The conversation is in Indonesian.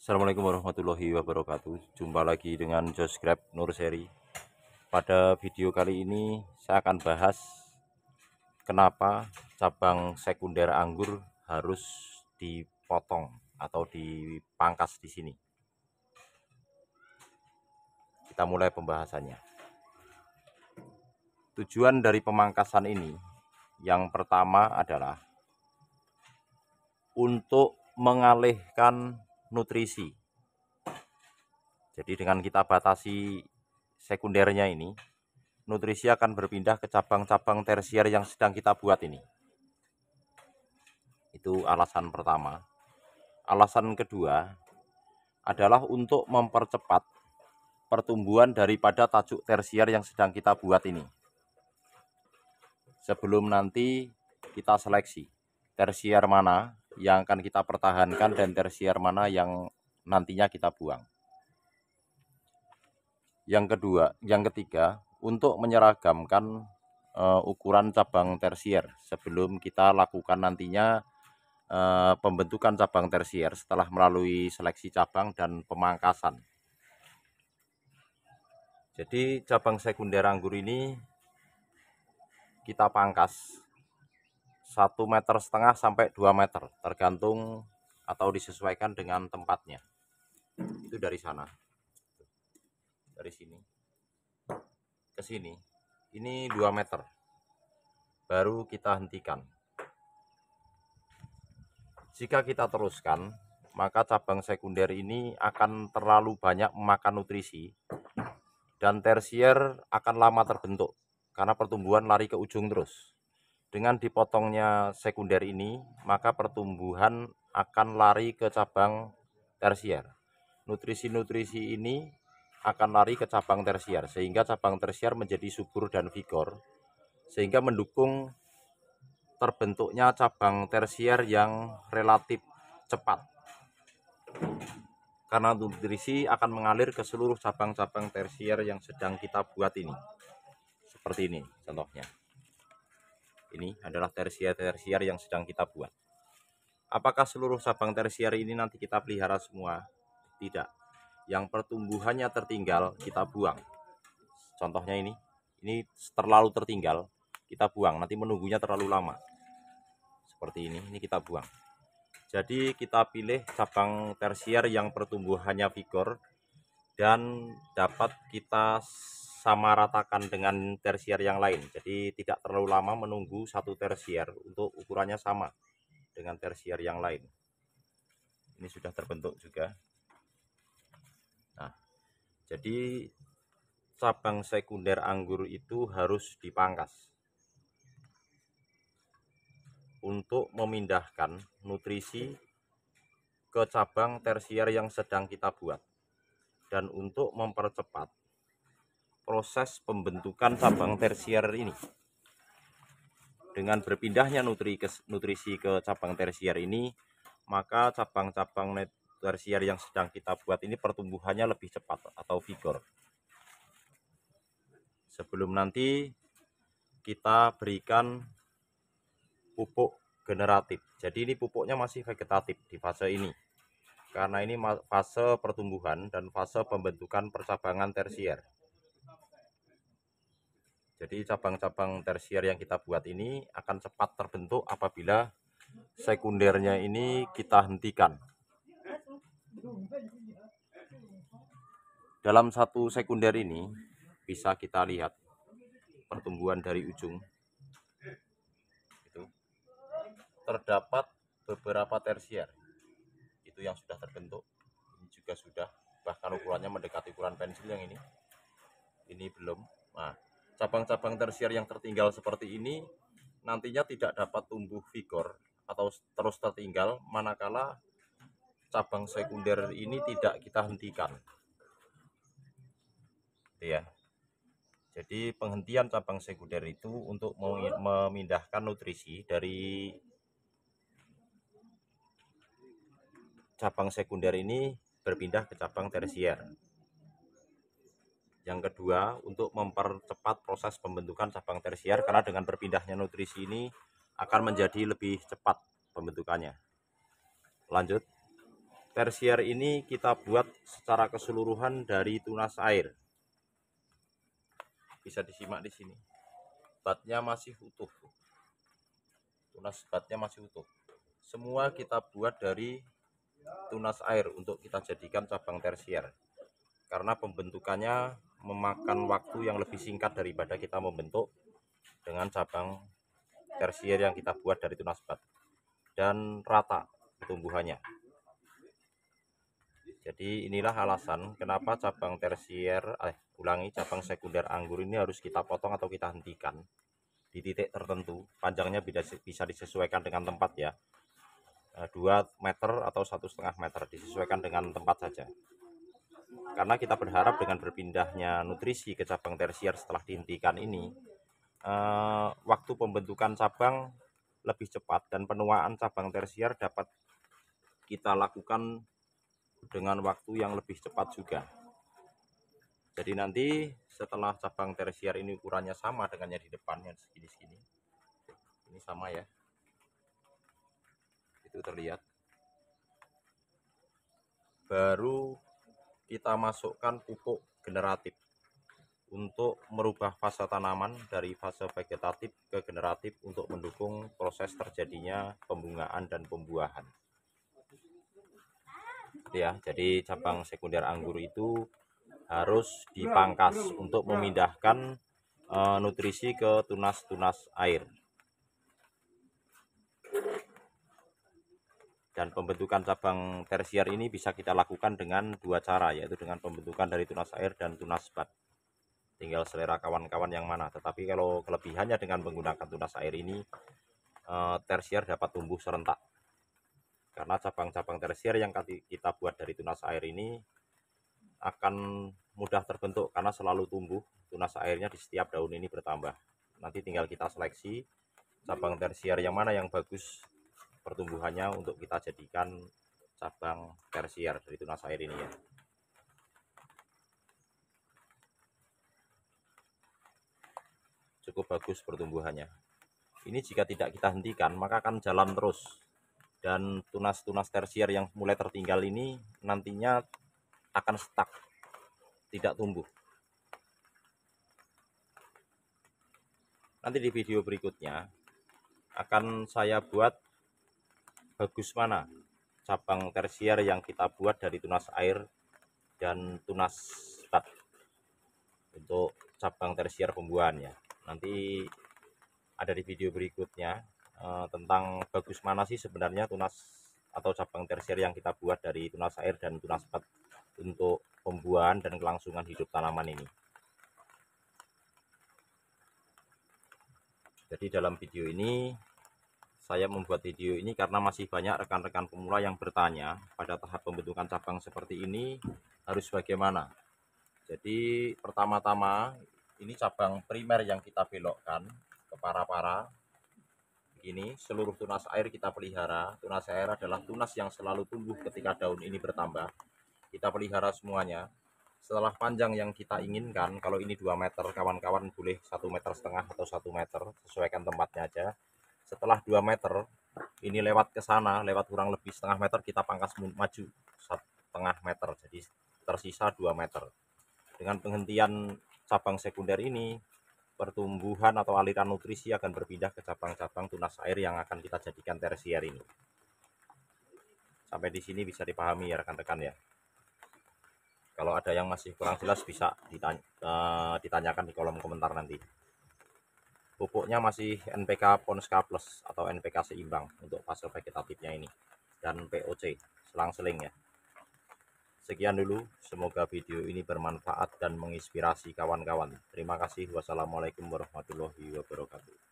Assalamualaikum warahmatullahi wabarakatuh. Jumpa lagi dengan Jos Grab Nur Seri. Pada video kali ini saya akan bahas kenapa cabang sekunder anggur harus dipotong atau dipangkas di sini. Kita mulai pembahasannya. Tujuan dari pemangkasan ini yang pertama adalah untuk mengalihkan nutrisi. Jadi dengan kita batasi sekundernya ini, nutrisi akan berpindah ke cabang-cabang tersier yang sedang kita buat ini. Itu alasan pertama. Alasan kedua adalah untuk mempercepat pertumbuhan daripada tajuk tersier yang sedang kita buat ini. Sebelum nanti kita seleksi tersier mana yang akan kita pertahankan dan tersier mana yang nantinya kita buang. Yang ketiga, untuk menyeragamkan ukuran cabang tersier sebelum kita lakukan nantinya pembentukan cabang tersier setelah melalui seleksi cabang dan pemangkasan. Jadi cabang sekunder anggur ini kita pangkas 1,5 meter sampai 2 meter tergantung atau disesuaikan dengan tempatnya. Itu dari sana, dari sini ke sini ini 2 meter, baru kita hentikan. Jika kita teruskan, maka cabang sekunder ini akan terlalu banyak memakan nutrisi dan tersier akan lama terbentuk karena pertumbuhan lari ke ujung terus. Dengan dipotongnya sekunder ini, maka pertumbuhan akan lari ke cabang tersier. Nutrisi-nutrisi ini akan lari ke cabang tersier, sehingga cabang tersier menjadi subur dan vigor, sehingga mendukung terbentuknya cabang tersier yang relatif cepat. Karena nutrisi akan mengalir ke seluruh cabang-cabang tersier yang sedang kita buat ini. Seperti ini contohnya. Ini adalah tersier-tersier yang sedang kita buat. Apakah seluruh cabang tersier ini nanti kita pelihara semua? Tidak. Yang pertumbuhannya tertinggal kita buang. Contohnya ini terlalu tertinggal, kita buang. Nanti menunggunya terlalu lama. Seperti ini kita buang. Jadi kita pilih cabang tersier yang pertumbuhannya vigor dan dapat kita sama ratakan dengan tersier yang lain. Jadi tidak terlalu lama menunggu satu tersier untuk ukurannya sama dengan tersier yang lain. Ini sudah terbentuk juga. Nah, jadi cabang sekunder anggur itu harus dipangkas untuk memindahkan nutrisi ke cabang tersier yang sedang kita buat dan untuk mempercepat proses pembentukan cabang tersier ini. Dengan berpindahnya nutrisi ke cabang tersier ini, maka cabang-cabang tersier yang sedang kita buat ini pertumbuhannya lebih cepat atau vigor. Sebelum nanti kita berikan pupuk generatif. Jadi ini pupuknya masih vegetatif di fase ini. Karena ini fase pertumbuhan dan fase pembentukan percabangan tersier. Jadi cabang-cabang tersier yang kita buat ini akan cepat terbentuk apabila sekundernya ini kita hentikan. Dalam satu sekunder ini bisa kita lihat pertumbuhan dari ujung. Itu terdapat beberapa tersier. Itu yang sudah terbentuk. Ini juga sudah, bahkan ukurannya mendekati ukuran pensil yang ini. Ini belum. Nah, cabang-cabang tersier yang tertinggal seperti ini nantinya tidak dapat tumbuh vigor atau terus tertinggal manakala cabang sekunder ini tidak kita hentikan. Ya. Jadi penghentian cabang sekunder itu untuk memindahkan nutrisi dari cabang sekunder ini berpindah ke cabang tersier. Yang kedua, untuk mempercepat proses pembentukan cabang tersier karena dengan berpindahnya nutrisi ini akan menjadi lebih cepat pembentukannya. Lanjut. tersier ini kita buat secara keseluruhan dari tunas air. Bisa disimak di sini. Batnya masih utuh. Tunas batnya masih utuh. Semua kita buat dari tunas air untuk kita jadikan cabang tersier. Karena pembentukannya memakan waktu yang lebih singkat daripada kita membentuk dengan cabang tersier yang kita buat dari tunas bat. Dan rata pertumbuhannya. Jadi inilah alasan kenapa cabang tersier, cabang sekunder anggur ini harus kita potong atau kita hentikan di titik tertentu. Panjangnya bisa disesuaikan dengan tempat ya, 2 meter atau 1,5 meter, disesuaikan dengan tempat saja. Karena kita berharap dengan berpindahnya nutrisi ke cabang tersier setelah dihentikan ini, waktu pembentukan cabang lebih cepat dan penuaan cabang tersier dapat kita lakukan dengan waktu yang lebih cepat juga. Jadi nanti setelah cabang tersier ini ukurannya sama dengan yang di depannya segini-segini, ini sama ya, itu terlihat, baru kita masukkan pupuk generatif untuk merubah fase tanaman dari fase vegetatif ke generatif untuk mendukung proses terjadinya pembungaan dan pembuahan. Ya, jadi cabang sekunder anggur itu harus dipangkas untuk memindahkan nutrisi ke tunas-tunas air. Dan pembentukan cabang tersier ini bisa kita lakukan dengan 2 cara, yaitu dengan pembentukan dari tunas air dan tunas bat. Tinggal selera kawan-kawan yang mana. Tetapi kalau kelebihannya dengan menggunakan tunas air ini, tersier dapat tumbuh serentak. Karena cabang-cabang tersier yang kita buat dari tunas air ini akan mudah terbentuk karena selalu tumbuh tunas airnya di setiap daun ini bertambah. Nanti tinggal kita seleksi cabang tersier yang mana yang bagus pertumbuhannya untuk kita jadikan cabang tersier dari tunas air ini ya. Cukup bagus pertumbuhannya. Ini jika tidak kita hentikan maka akan jalan terus. Dan tunas-tunas tersier yang mulai tertinggal ini nantinya akan stuck, tidak tumbuh. Nanti di video berikutnya akan saya buat bagus mana cabang tersier yang kita buat dari tunas air dan tunas bat untuk cabang tersier pembuahannya. Nanti ada di video berikutnya tentang bagus mana sih sebenarnya tunas atau cabang tersier yang kita buat dari tunas air dan tunas bat untuk pembuahan dan kelangsungan hidup tanaman ini. Jadi dalam video ini saya membuat video ini karena masih banyak rekan-rekan pemula yang bertanya pada tahap pembentukan cabang seperti ini harus bagaimana. Jadi pertama-tama ini cabang primer yang kita belokkan ke para-para. Begini, seluruh tunas air kita pelihara. Tunas air adalah tunas yang selalu tumbuh ketika daun ini bertambah. Kita pelihara semuanya. Setelah panjang yang kita inginkan, kalau ini 2 meter, kawan-kawan boleh 1,5 meter atau 1 meter, sesuaikan tempatnya aja. Setelah 2 meter, ini lewat ke sana, lewat kurang lebih setengah meter, kita pangkas maju 1,5 meter, jadi tersisa 2 meter. Dengan penghentian cabang sekunder ini, pertumbuhan atau aliran nutrisi akan berpindah ke cabang-cabang tunas air yang akan kita jadikan tersier ini. Sampai di sini bisa dipahami ya rekan-rekan ya. Kalau ada yang masih kurang jelas bisa ditanyakan di kolom komentar nanti. Pupuknya masih NPK Ponska Plus atau NPK seimbang untuk fase vegetatifnya ini, dan POC selang-seling ya. Sekian dulu, semoga video ini bermanfaat dan menginspirasi kawan-kawan. Terima kasih. Wassalamualaikum warahmatullahi wabarakatuh.